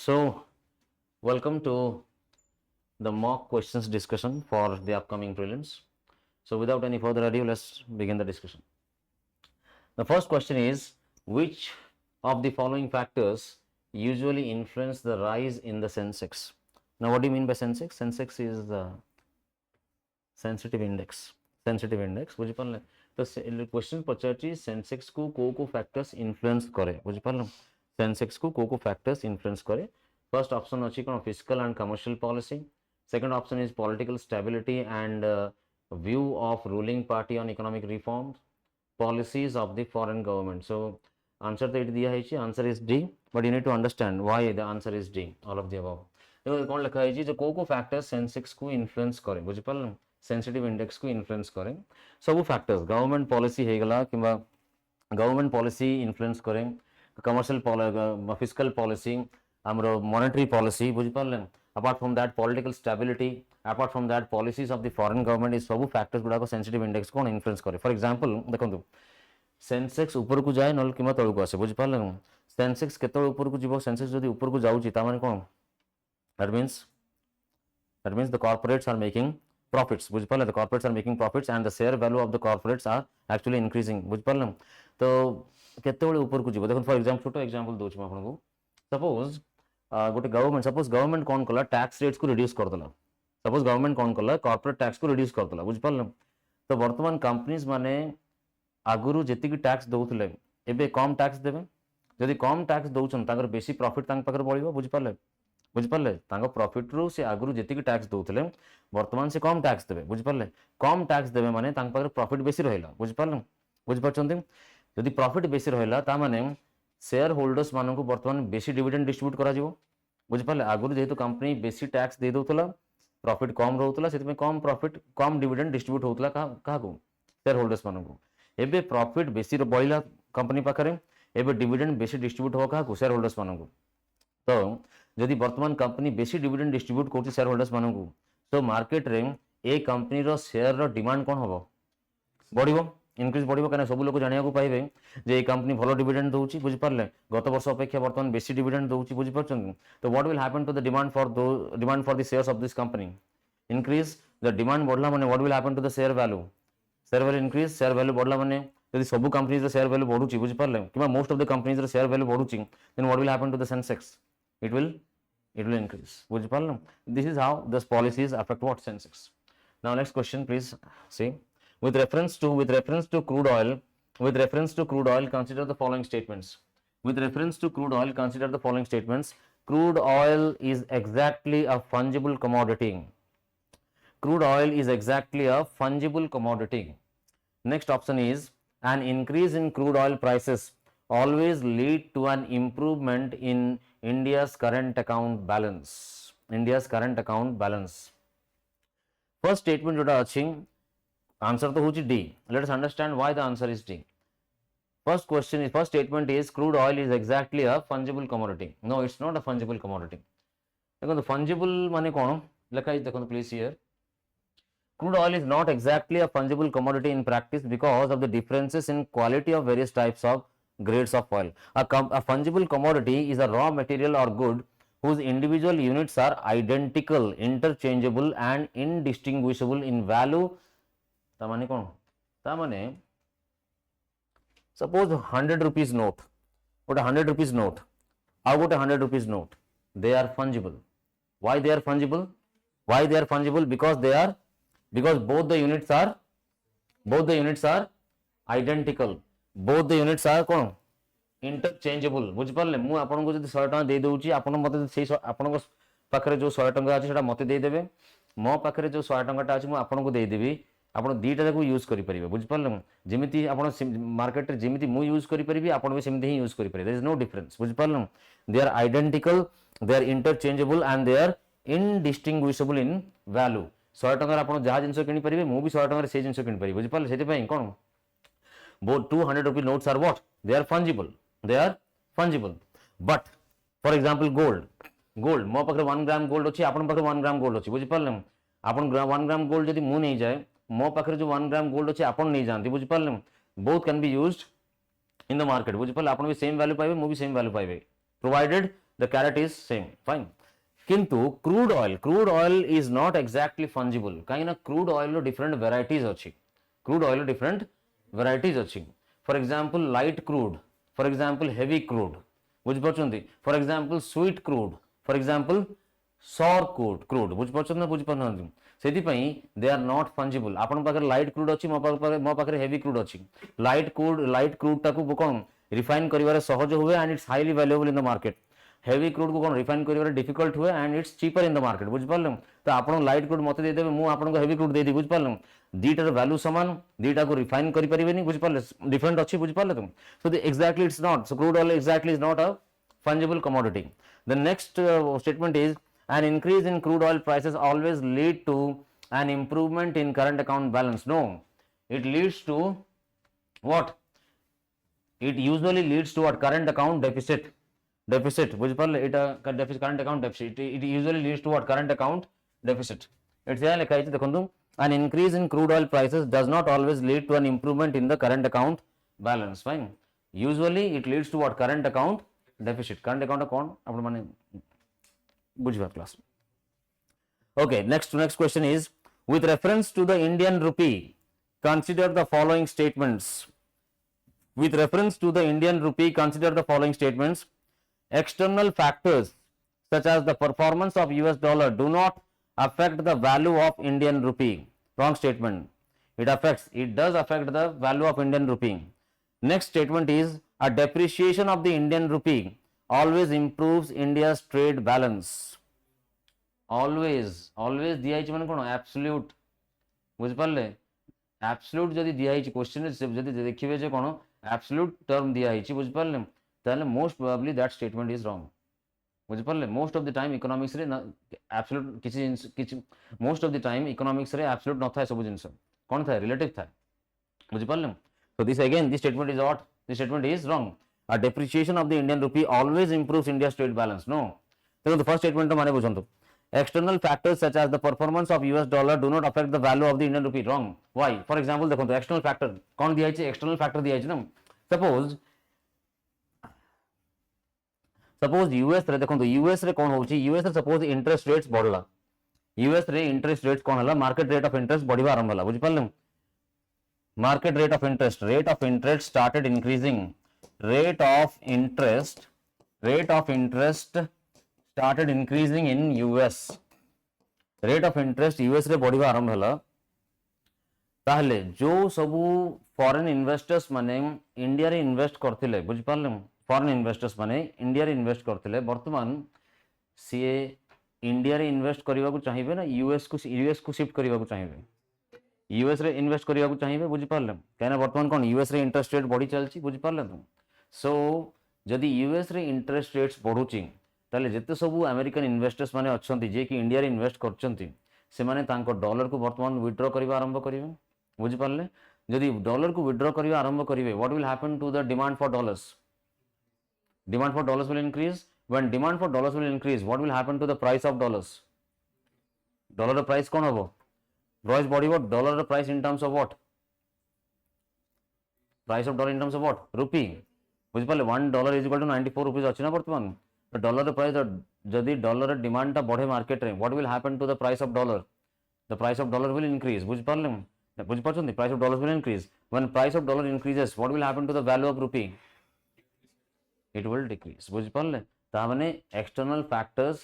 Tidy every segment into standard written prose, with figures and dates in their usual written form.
So, welcome to the mock questions discussion for the upcoming prelims. So, without any further ado, let's begin the discussion. The first question is, which of the following factors usually influence the rise in the Sensex? Now, what do you mean by Sensex? Sensex is the sensitive index. Sensitive index, बुझिपारले तो question पचारची Sensex को को factors influence करे बुझिपारले Sensex को factors influence करे first option अछि कोन fiscal and commercial policy second option is political stability and view of ruling party on economic reforms policies of the foreign government so answer तो it दिया है answer is D but you need to understand why the answer is D all of the above देखो कोन लिखा है जो को factors Sensex को इन्फ्लुएंस करे बुझिपारले सेंसिटिव इंडेक्स को इन्फ्लुएंस करें सब फैक्टर्स गवर्नमेंट पॉलिसी होगला कि गवर्नमेंट पॉलिसी इन्फ्लुएंस करें कमर्शियल फिस्कल पॉलिसी आमर मॉनेटरी पॉलिसी बुझिपारे apart from that political stability apart from that policies of the foreign government ये सब फैक्टर्स गुड़ाक सेंसिटिव इंडेक्स को इन्फ्लुएंस करे फॉर एग्जांपल देखो सेंसेक्स ऊपर को जाए ना कि तौक आसे बुझिपारे सेंसेक्स केतବେଳେ ऊपर को जीव सेंसेक्स जदि ऊपर को जाऊँगी तामाने कौन that means the corporates are making profits बुझिपारे the corporates are making profits and the share value of the corporates are actually increasing बुझिपारे तो केतବେଳେ ऊपर को जीव देखो फॉर एग्जांपल छोटो एग्जांपल दोछ मैं आपको सपोज गोटे गवर्नमेंट कोन कला टैक्स रेट्स को रिड्यूस कर देला सपोज गवर्नमेंट कोन कला कॉर्पोरेट टैक्स को रिड्यूस कर देला बुझिपारे तो वर्तमान कंपनीज माने आगुरु जेति की टैक्स दउथले एबे कम टैक्स देबे जदि कम टैक्स दउछन ताकर बेसी प्रॉफिट तांक पाकर बढ़िबो बुझिपारे प्रॉफिट रु से आगुरु जेति की टैक्स दउथले वर्तमान से कम टैक्स देबे बुझिपारे कम टैक्स देबे माने तांक पाकर प्रॉफिट बेसी रहला बुझिपारे बुझिपारछन्ती जदि प्रॉफिट बेसी रहला ता माने शेयर होल्डर्स मानन को वर्तमान बेसी डिविडेंड डिस्ट्रीब्यूट करा जिवो बुझिपारे आगुरु जेतु कंपनी बेसी टैक्स दे दउतला प्रॉफिट कम रहउतला सेति में कम प्रॉफिट कम डिविडेंड डिस्ट्रीब्यूट होतला का को शेयर होल्डर्स मानन को एबे प्रॉफिट बेसी बढ़िला कंपनी पाखरे एबे डिविडेंड बेसी डिस्ट्रीब्यूट हो का शेयर होल्डर्स मानन को तो जदि वर्तमान कंपनी बेसी डिविडेंड डिस्ट्रीब्यूट करछि शेयर होल्डर्स मानन को तो मार्केट रे ए कंपनी रो शेयर रो डिमांड कोन होबो बढ़िबो इंक्रीज बढ़िबो कने सब लोग जानिया को पाइबे जे ए कंपनी भलो डिविडेंड दोउची बुझि पारले गत वर्ष अपेक्षा वर्तमान बेसी डिविडेंड दोउची बुझि परछन तो what will happen to the demand for the shares of this company increase the demand बढ़ला माने what will happen to the share value increase share value बढ़ला माने यदि सब कंपनीज रो शेयर वैल्यू बढ़ुची बुझि पारले किबा मोस्ट ऑफ द कंपनीज रो शेयर वैल्यू बढ़ुची then what will happen to the Sensex it will increase बुझिपारले this is how this policies affect what sensex now next question please see with reference to crude oil consider the following statements with reference to crude oil consider the following statements crude oil is exactly a fungible commodity next option is an increase in crude oil prices always lead to an improvement in India's current account balance. First statement जोटा अच्छी answer तो होची D. Let us understand why the answer is D. First statement is crude oil is exactly a fungible commodity. No, it's not a fungible commodity. देखो तो fungible माने कौन लिखा है देखो तो please here. Crude oil is not exactly a fungible commodity in practice because of the differences in quality of various types of grades of oil. A fungible commodity is a raw material or good whose individual units are identical, interchangeable and indistinguishable in value. तामाने कौन तामाने suppose 100 rupees note गोटे 100 rupees note आउ गोटे 100 rupees note they are fungible. Why they are fungible? Because both the units are identical. both the units are कौन interchangeable बुझिपारले मु आपन को जदी 100 टका दे दोउची आपन मते सेही आपन को पाखरे जो 100 टका अछि सेटा मते दे देबे मो पाखरे जो 100 टका अछि मु आपन को दे देबी आपन दीटा को यूज करि परिबे बुझिपारले जेमिति आपन मार्केट रे जेमिति मु यूज करि परिबी आपन भी सेमिति ही यूज करि परिबे देयर इज नो डिफरेंस बुझिपारले they are identical they are interchangeable and they are indistinguishable in value 100 टका आपन जहा जिंस किनि परिबे मु भी 100 टका रे से जिंस किनि परिबे बुझिपारले सेति पई कोन both 200 rupee notes are what they are fungible but for example gold मो पाखरे 1 ग्राम गोल्ड अछि आपन पाखरे 1 ग्राम गोल्ड अछि बुझि पारले आपन 1 ग्राम गोल्ड जदी मु नै जाय मो पाखरे जो 1 ग्राम गोल्ड अछि आपन नै जानती बुझि Parle both can be used in the market बुझि पारले आपन भी सेम वैल्यू पाइबे मु भी सेम वैल्यू पाइबे provided the carat is same, fine. किंतु crude oil is not exactly fungible कहीं ना crude oil लो different varieties अच्छी, crude oil लो different varieties अच्छी. For example light crude, for example heavy crude, बुझिपारुछंती, for example sweet crude, for example sour crude बुझिपारुछंती ना बुझिपारुछंती सेथिपाई they are not fungible. आपण पाखरे light crude अच्छी, मो पाखरे heavy crude अच्छी. light crude टाकू कोन रिफाइन करिवारे सहज हुए and it's highly valuable in the market. Heavy crude को कौन रिफाइन करिवारे डिफिकल्ट हुए and it's cheaper in the market. बुझ पारले तो आपण लाइट क्रूड मते दे देबे, मु आपण को हेवी क्रूड दे दी. बुझ पारले दीटार वैल्यू समान, दीटा को रिफाइन करि परिबेनी. बुझ पारले डिफरेंट अछि. बुझ पारले तुम. So the exactly it's not, so crude oil exactly is not a fungible commodity. The next statement is an increase in crude oil prices always lead to an improvement in current account balance. No, it leads to what? It usually leads to what? Current account deficit. बुझ पारले एटा current account deficit. It usually leads to what? Current account deficit. It's here लिखा है देखंतु, an increase in crude oil prices does not always lead to an improvement in the current account balance. Fine. Usually it leads to what? Current account deficit. Current account कौन आपण माने बुझबा class. Okay, next question is, with reference to the Indian rupee, consider the following statements. With reference to the Indian rupee, consider the following statements. External factors such as the performance of US dollar do not affect the value of Indian rupee. Wrong statement. It does affect the value of Indian rupee. Next statement is, a depreciation of the Indian rupee always improves India's trade balance. Always दिया है माने कोन absolute. बुझ Parle absolute जदी दिया है question जदी देखिबे जे कोन absolute term दिया है. बुझ पारले ताले most probably that statement is wrong. बुझ पारले most of the time economics रे एब्सोल्यूट किछि most of the time economics रे एब्सोल्यूट न थाए सब जिंस कोन थाए रिलेटिव थाए. बुझ Parle. So this again, this statement is what? This statement is wrong. A depreciation of the Indian rupee always improves India's trade balance. No. So the first statement to माने बुझंतु. External factors such as the performance of US dollar do not affect the value of the Indian rupee. Wrong. Why? For example, देखो तो external factor कौन दिया है? External factor दिया है ना. Suppose US रे देखो तो US रे कौन होची? US रे suppose interest rates बढ़ला. US रे interest rates कौन हला? Market rate of interest बढ़िबा आरंभ हला. बुझ Parle? Market rate of interest started increasing. Rate of interest started increasing in US. Rate of interest US रे बढ़िबा आरंभ हला. ताहले जो सबु फॉरेन इन्वेस्टर्स माने इंडिया रे इन्वेस्ट करथिले. बुझ पारले? फॉरेन इन्वेस्टर्स माने इंडिया रे इन्वेस्ट करथिले. वर्तमान सीए इंडिया रे इन्वेस्ट करबा को चाहिबे ना यूएस को शिफ्ट करबा को चाहिबे. यूएस रे इन्वेस्ट करबा को चाहिबे. बुझ पारले? कहना वर्तमान कोन यूएस रे इंटरेस्ट रेट बढ़ी चलची. बुझ पारले तुम. सो जदी यूएस रे इंटरेस्ट रेट्स बढ़ुची ताले जेते सबु अमेरिकन इन्वेस्टर्स माने अछंती जे कि इंडिया रे इन्वेस्ट करचंती से माने तांको डॉलर को वर्तमान विथड्रॉ करबा आरंभ करिवे. बुझ पारले? जदी डॉलर को विथड्रॉ करबा आरंभ करिवे, what will happen to the demand for dollars? Demand for dollars will increase. When demand for dollars will increase, what will happen to the price of dollars? Dollar price कौन होबो? Price बढ़िबो. Dollar price in terms of what? Price of dollar in terms of what? Rupee. बुझ पाले? $1 is equal to 94 rupees अछि ना वर्तमान. तो dollar price जदी dollar demand ता बढ़े मार्केट रे, what will happen to the price of dollar? The price of dollar will increase. बुझ पारले? बुझ पाछन? The price of dollars will increase. When price of dollar increases, what will happen to the value of rupee? It will decrease. बुझ पारले? ता माने external factors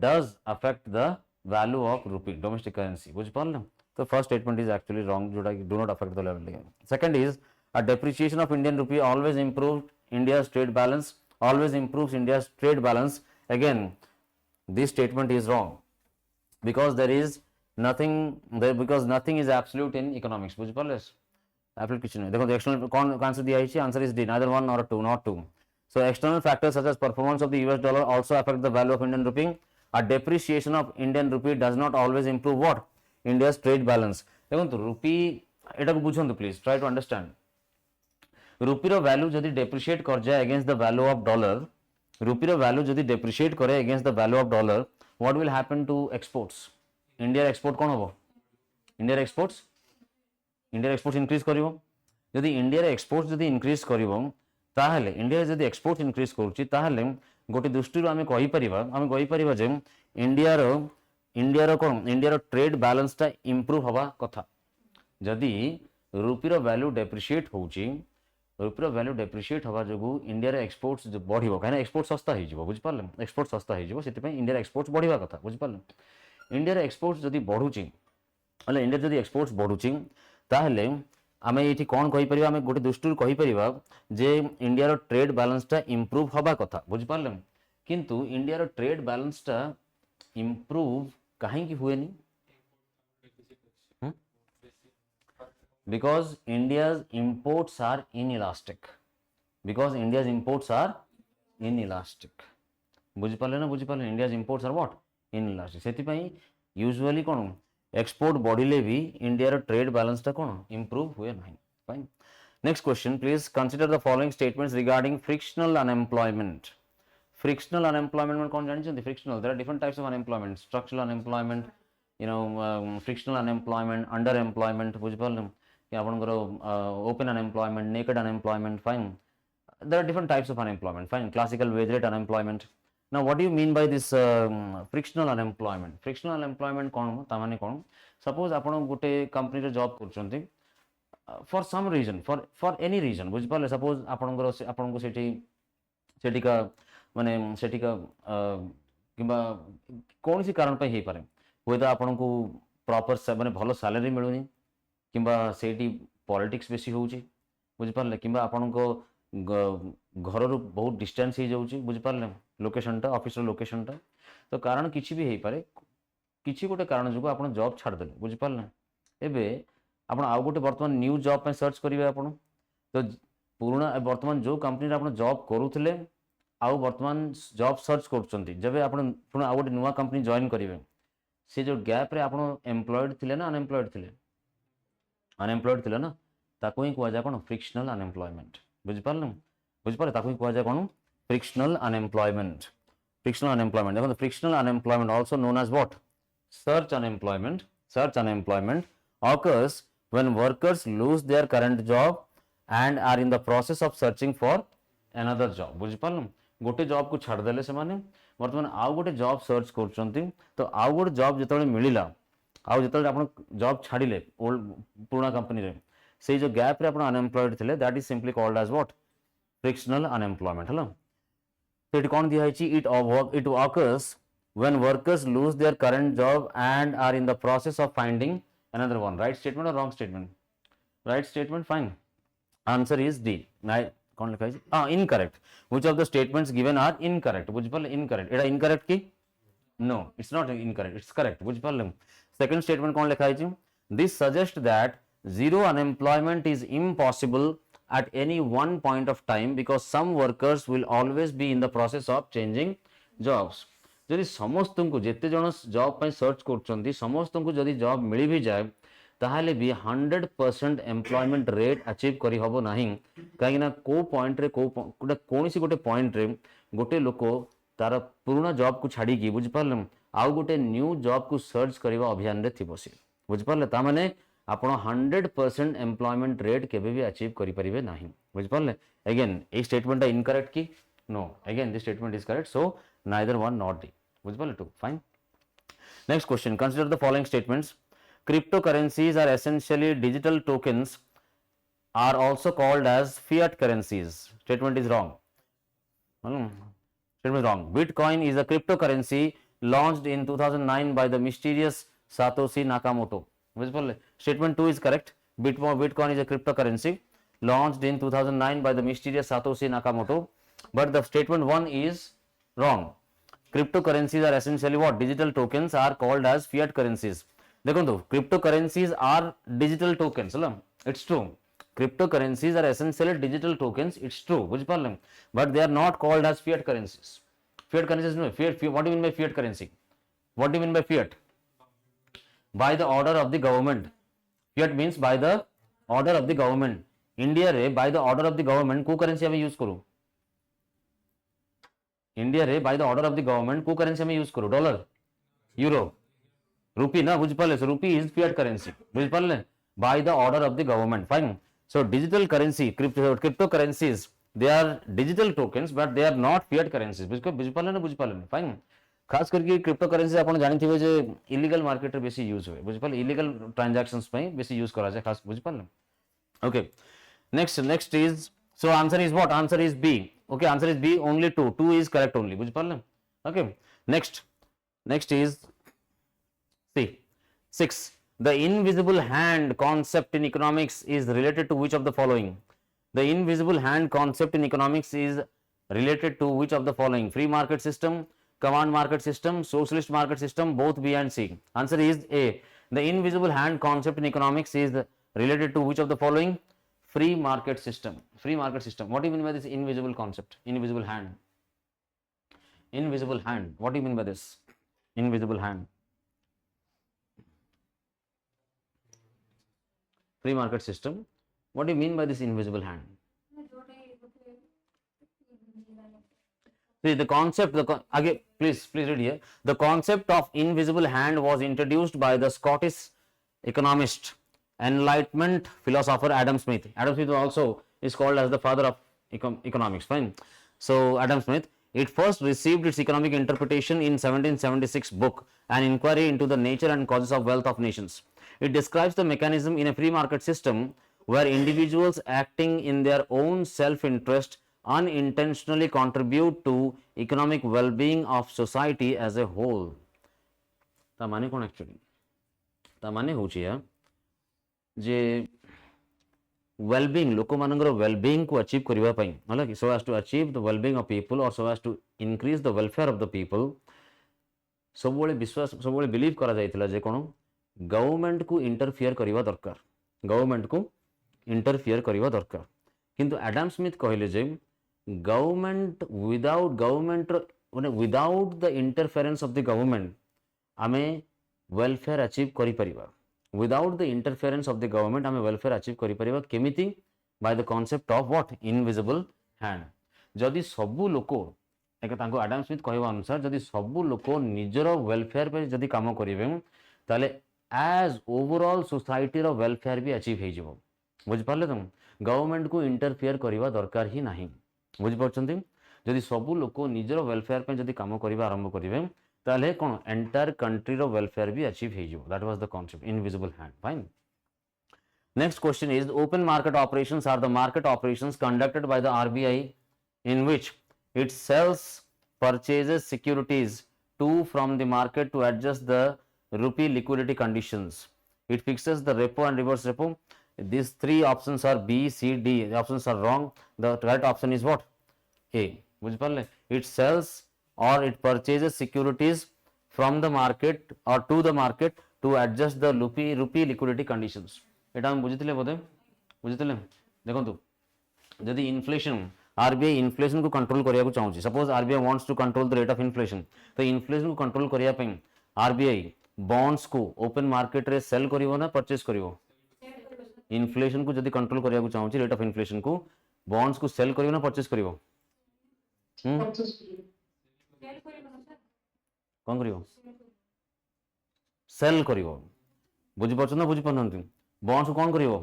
does affect the value of rupee, domestic currency. बुझ पारले? तो first statement is actually wrong, जोटा do not affect the level. Second is, a depreciation of Indian rupee always improves India's trade balance. Again, this statement is wrong because there is nothing there, because nothing is absolute in economics. बुझ Parle? Absolute किछ नहीं. देखो external कौन answer दिया है? Answer is D, neither one or two, not two. So external factors such as performance of the US dollar also affect the value of Indian rupee. A depreciation of Indian rupee does not always improve what? India's trade balance. देखो तो rupee एटा को बुझंतु please, try to understand. rupee रो value जदी depreciate कर जाए against the value of dollar, rupee रो वैल्यू जदी depreciate करे against the value of dollar, what will happen to exports? India export कौन होबो? India exports increase करिवो. जदी India exports जदी increase करिवो ताहले इंडिया जदी एक्सपोर्ट इंक्रीज करूची ताहले गोटे दृष्टि आम कहीपर जे इंडिया कौन इंडिया ट्रेड बैलेंस टा इंप्रूव हवा कथा जदि रुपीर वैल्यू डेप्रिशिएट होची रुपीर वैल्यू डेप्रिशिएट हवा जो इंडिया रे एक्सपोर्ट्स बढ़िबो कहीं एक्सपोर्ट सस्ता हो बुझिपारे एक्सपोर्ट सस्ता हो इंडिया एक्सपोर्ट्स बढ़िया कथा बुझिपारे इंडिया एक्सपोर्ट्स जदि बढ़ुची इंडिया जदि एक्सपोर्ट्स बढ़ुची ताहले आम ये कौन कहीपर आम गोटे दृष्टि कहीपर जे इंडिया ट्रेड बैलेंस टा इंप्रूव हवा कथा बुझिपारे किंतु इंडिया ट्रेड बैलेंस टा इंप्रूव कहीं हुए नहीं because India's imports are inelastic बुझिपारे ना बुझिपारे India's imports are what inelastic so usually कौन एक्सपोर्ट बढ़िले भी इंडिया ट्रेड बैलेंस टा कौन इंप्रूव हुए ना fine next question please consider the following statements regarding frictional unemployment कौन जानते frictional there are different types of unemployment structural unemployment frictional unemployment underemployment बुझिपारे कि आपनकर open unemployment naked unemployment fine there are different types of unemployment fine classical wage rate unemployment now what do you mean by this frictional unemployment कौन ता माने कौन suppose आपण गोटे company रे जॉब करछंती for some reason for any reason बुझ पाले सपोज आपण को सेटिका माने सेटिका किबा कौन सी कारण पे हे पारे होय तो आपण को प्रॉपर माने भलो सैलरी मिलुनी किबा सेठी पॉलिटिक्स बेसी होउची बुझ पाले किबा आपण को घर रू बहुत डिस्टेंस हो जाउची बुझ पाले लोकेशन टा ऑफिस लोकेशन टा तो कारण किछि भी हे पारे किछि गोटे कारण जो आपण जॉब छाड़ देले बुझ पाले एबे आपण आउ गोटे वर्तमान न्यू जॉब पे सर्च करिवे आपण तो पुराना वर्तमान जो कंपनी रे आपण जॉब करूथिले आउ वर्तमान जॉब सर्च करछंती जबे आपण पुन आउ गोटे नुवा कंपनी जॉइन करिवे से जो गैप रे आपण एम्प्लॉयड थिले ना अनएम्प्लॉयड थिले ना ताको ही कुआ जा कोन फ्रिक्शनल अनएम्प्लॉयमेंट बुझ पारे ताको ही कुआ जा कोन फ्रिक्शनल अनएम्प्लॉयमेंट देखो frictional unemployment also known as what search unemployment occurs when workers lose their current job and are in the process of searching for another job बुझ पारलु गोटे जॉब को छाड़ देले से माने वर्तमान आउ गोटे जॉब सर्च करछंती तो आउ गोटे जॉब जतले मिलिला आउ जतले आपण जॉब छाडिले ओल्ड पुराना कंपनी रे से जो गैप रे आपण अनएम्प्लॉयड थिले that is simply called as what frictional unemployment हलो तो इट कोन दिया है it occurs when workers lose their current job and are in the process of finding another one. Right statement or wrong statement? Right statement, fine. Answer is D. कौन लिखा है? Incorrect. Which of the statements given are incorrect? बुझ पाले incorrect. एटा incorrect की? No, it's not incorrect. It's correct. बुझ पाले. Second statement कौन लिखा है? This suggests that zero unemployment is impossible at any one point of time because some workers will always be in the process of changing jobs. जदि समस्त को जिते जन जॉब पे सर्च कर समस्त को जदि जॉब मिल भी जाए ताहले भी 100% एम्प्लॉयमेंट रेट अचीव करी हबो नहीं कहीं ना को पॉइंट रे कौन सी गोटे पॉइंट रे गोटे लोक तार पुराना जॉब को छाड़ी की बुझ पारले आउ गोटे न्यू जॉब को सर्च करबा अभियान रे थिबो से बुझ पारले ता माने आपण 100% एम्प्लॉयमेंट रेट केबे भी अचीव करि परिबे नहीं बुझ पारले अगेन ए स्टेटमेंट है इनकरेक्ट की no again this statement is correct so neither one nor D बुझ पाले two fine next question consider the following statements cryptocurrencies are essentially digital tokens are also called as fiat currencies statement is wrong statement is wrong bitcoin is a cryptocurrency launched in 2009 by the mysterious Satoshi Nakamoto बुझ पाले statement 2 is correct bitcoin is a cryptocurrency launched in 2009 by the mysterious Satoshi Nakamoto but the statement 1 is wrong cryptocurrencies are essentially what digital tokens are called as fiat currencies देखो cryptocurrencies are digital tokens it's true cryptocurrencies are essentially digital tokens it's true बुझ पाले but they are not called as fiat currencies no fiat what do you mean by fiat currency what do you mean by fiat by the order of the government fiat means by the order of the government India रे by the order of the government को currency हमें use करो India रे by the order of the government को currency में use करो dollar euro रुपी ना बुझ पाले रुपी इज फिएट करेंसी बुझ पाले by the order of the government fine so digital currency crypto currencies they are digital tokens but they are not fiat currencies. बुझिपाले ना fine. खास करके क्रिप्टो करेंसी आपण जानिथिबे जे इलीगल मार्केट रे बेसी यूज होय. बुझिपाले illegal transactions पई बेसी यूज करा जाय खास. बुझिपाले. Okay, next is, so answer is what? Answer is B. Okay, answer is B, only 2 is correct only. बुझिपाले. Okay, next is C, 6. The invisible hand concept in economics is related to which of the following? The invisible hand concept in economics is related to which of the following? Free market system, command market system, socialist market system, both B and C. Answer is A. The invisible hand concept in economics is related to which of the following? Free market system. Free market system. What do you mean by this invisible concept? Invisible hand. Invisible hand. What do you mean by this? Invisible hand. Free market system. What do you mean by this invisible hand? See, the concept, again, please read here. The concept of invisible hand was introduced by the Scottish economist, Enlightenment philosopher Adam Smith. Adam Smith also is called as the father of economics. Fine. So Adam Smith, it first received its economic interpretation in 1776 book, An Inquiry into the Nature and Causes of Wealth of Nations. It describes the mechanism in a free market system where individuals acting in their own self-interest unintentionally contribute to economic well-being of society as a whole. ता माने कोन actually? ता माने होची या जे well-being लोक मानकर well-being को achieve करिवा पई, होला कि so as to achieve the well-being of people or so as to increase the welfare of the people, सबोले विश्वास सबोले बिलीव करा जायतिला जे कोन गवर्नमेंट को इंटरफियर करिवा दरकार. गवर्नमेंट को इंटरफियर करिवा दरकार. किंतु एडम स्मिथ कहले जे government without the interference of the government आमे वेलफेयर अचीव करि परिबा. Without the interference of the government आमे वेलफेयर अचीव करि परिबा केमिति? By the concept of what? Invisible hand. जदि सबु लोक एक तांको एडम स्मिथ कहवा अनुसार जदि सबु लोक निजर वेलफेयर पे जदि काम करिवे ताले एज ओवरऑल सोसाइटी रो वेलफेयर भी अचीव हे जिवो. बुझ पाले तुम? गवर्नमेंट को इंटरफियर करिवा दरकार ही नाही. बुझ पाछंती? जदि सबु लोक निजर वेलफेयर पे जदि काम करिवा आरंभ करिवे ताले कोन एंटायर कंट्री रो वेलफेयर भी अचीव हे जिवो. That was the concept invisible hand. Fine. Next question is open market operations are the market operations conducted by the RBI in which it sells, purchases securities to from the market to adjust the rupee liquidity conditions. It fixes the repo and reverse repo. These three options are B, C, D. The options are wrong. The right option is what? A. बुझ पाले? It sells or it purchases securities from the market or to the market to adjust the rupee liquidity conditions. एटा हम बुझितले बोधे? बुझितले? देखंतु जदि inflation RBI inflation को control करिया को चाहूची. Suppose RBI wants to control the rate of inflation. तो inflation को कंट्रोल करिया पई आरबीआई बॉन्ड्स को ओपन मार्केट रे सेल करिवो ना परचेस करिवो? इन्फ्लेशन को जदि कंट्रोल करिया को चाहूची रेट ऑफ इन्फ्लेशन को बॉन्ड्स को सेल करिवो ना परचेस करिवो? कोन करिवो? सेल करिवो. बुझि परछ ना बुझि पनंती? बॉन्ड्स को कोन करिवो?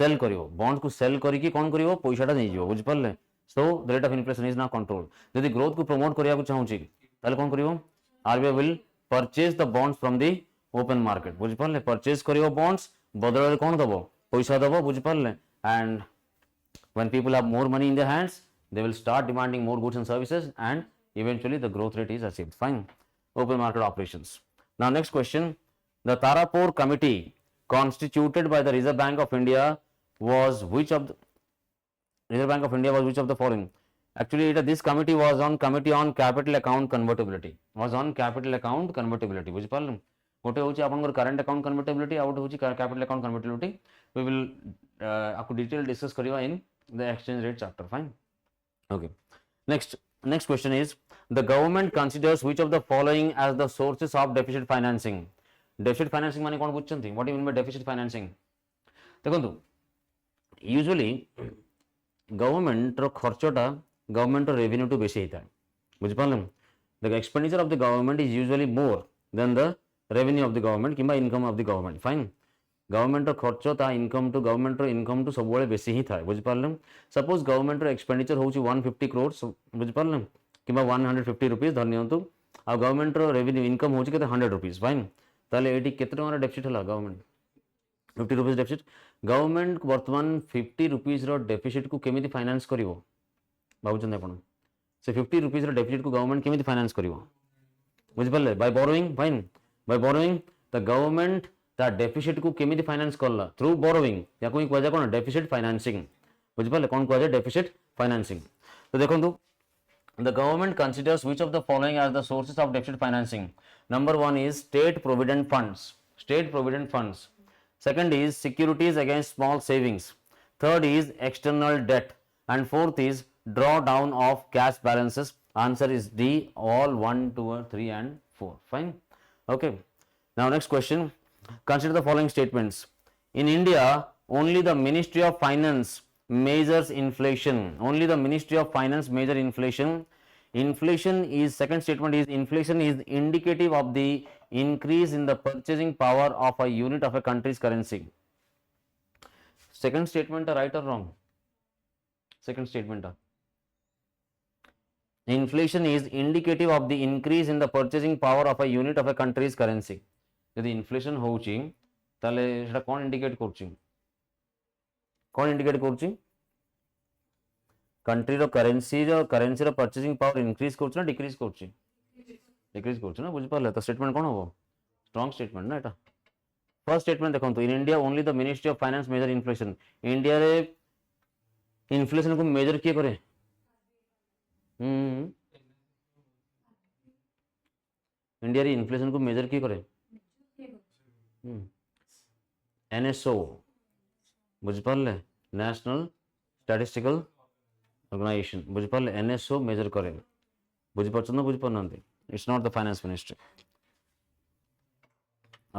सेल करिवो. बॉन्ड्स को सेल करिकि कोन करिवो? पैसाटा नै जिवो. बुझि परले? So the rate of inflation is now controlled. यदि ग्रोथ को प्रमोट करिया को चाहूची ताले कोन करिवो? RBI will purchase the bonds from the open market. बुझि परले? परचेज करिवो बॉन्ड्स बदल रे कोन दबो? पैसा दबो. बुझि परले? And when people have more money in their hands they will start demanding more goods and services and eventually the growth rate is achieved. Fine. Open market operations. Now next question. The Tarapur committee constituted by the Reserve Bank of India was which of the following? Actually this committee was on capital account convertibility. बुझि पारल? गोटे होची आपनकर current account convertibility आउट होची capital account convertibility. We will आपको detail discuss करिवा in the exchange rate chapter. Fine. Okay. Next question is the government considers which of the following as the sources of deficit financing. Deficit financing माने कोन बुझछंती? What you mean by deficit financing? देखंतु usually government रो खर्चटा government रो revenue टू बेसी हेता. बुझि पारलम? The expenditure of the government is usually more than the revenue of the government किंबा income of the government. Fine. Government खर्च ता इनकम टू गवर्नमेंट इनकम टू सब बेसी ही थाए बुझिपारे सपोज गवर्नमेंट एक्सपेंडिचर हूँ 150 crores बुझिपारे कि 150 रुपीज धरनी आ गवर्नमेंट रेवेन्यू इनकम हूँ 100 रुपीज फाइन ताले ये केते टंका डेफिसिट है गवर्नमेंट 50 रुपीज डेफिसिट गवर्नमेंट वर्तमान 50 रुपीज डेफिसिट को केमिति फाइनेंस करिवो भावुचंद आपण से 50 रुपीज डेफिसिट को गवर्नमेंट केमिति फाइनेंस करिवो बुझिपारे by borrowing fine by borrowing the government ता डेफिसिट को केमिति फाइनेंस करला थ्रू बोरोइंग या कोई कहजा कोन डेफिसिट फाइनेंसिंग बुझिपारे कोन कहजा डेफिसिट फाइनेंसिंग तो देखंतु the government considers which of the following as the sources of deficit financing. Number 1 is state provident funds. Second is securities against small savings. Third is external debt, and fourth is drawdown of cash balances. Answer is D, all 1, 2, 3 and 4. Fine. Okay, now next question. Consider the following statements. In India, only the Ministry of Finance measures inflation. Only the Ministry of Finance measure inflation. Inflation is, second statement is, inflation is indicative of the increase in the purchasing power of a unit of a country's currency. Second statement right or wrong? Second statement inflation is indicative of the increase in the purchasing power of a unit of a country's currency. यदि inflation होउची ताले सेटा कोन indicate करची कौन indicate करुच्ची country रो currency रो purchasing power increase करुच्ची ना decrease करुच्ची decrease करुच्ची ना बुझी पारले तो स्टेटमेंट कोन हो स्ट्रांग स्टेटमेंट ना एटा फर्स्ट स्टेटमेंट देखंतु in India only the ministry of finance measure inflation India रे इन्फ्लेशन को मेजर किए करे इंडिया रे इन्फ्लेशन को मेजर किए करे एनएसओ बुझिपारे नेशनल स्टैटिस्टिकल ऑर्गेनाइजेशन बुझिपारे एनएसओ मेजर करे बुझिपार ना बुझिपार it's not the finance ministry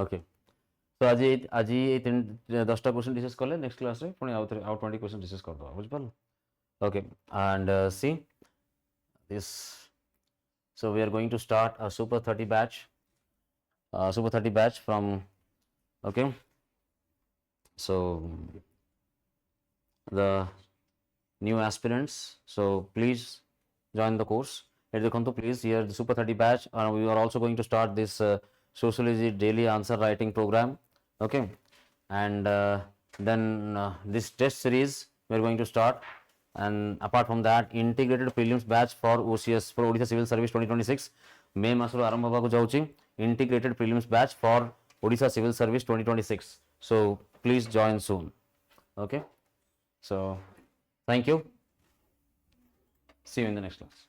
okay तो आज 10टा क्वेश्चन डिस्कस कले नेक्स्ट क्लास रे पुणी आउ 20 क्वेश्चन डिस्कस कर दो बुझिपारे okay and see this so we are going to start a super 30 batch from okay so the new aspirants so please join the course please here the super 30 batch we are also going to start this sociology daily answer writing program okay and then this test series we are going to start and apart from that integrated prelims batch for OCS for Odisha Civil Service 2026 May masro arambha hobako jauchi integrated prelims batch for Odisha Civil Service 2026 so please join soon okay so thank you see you in the next class.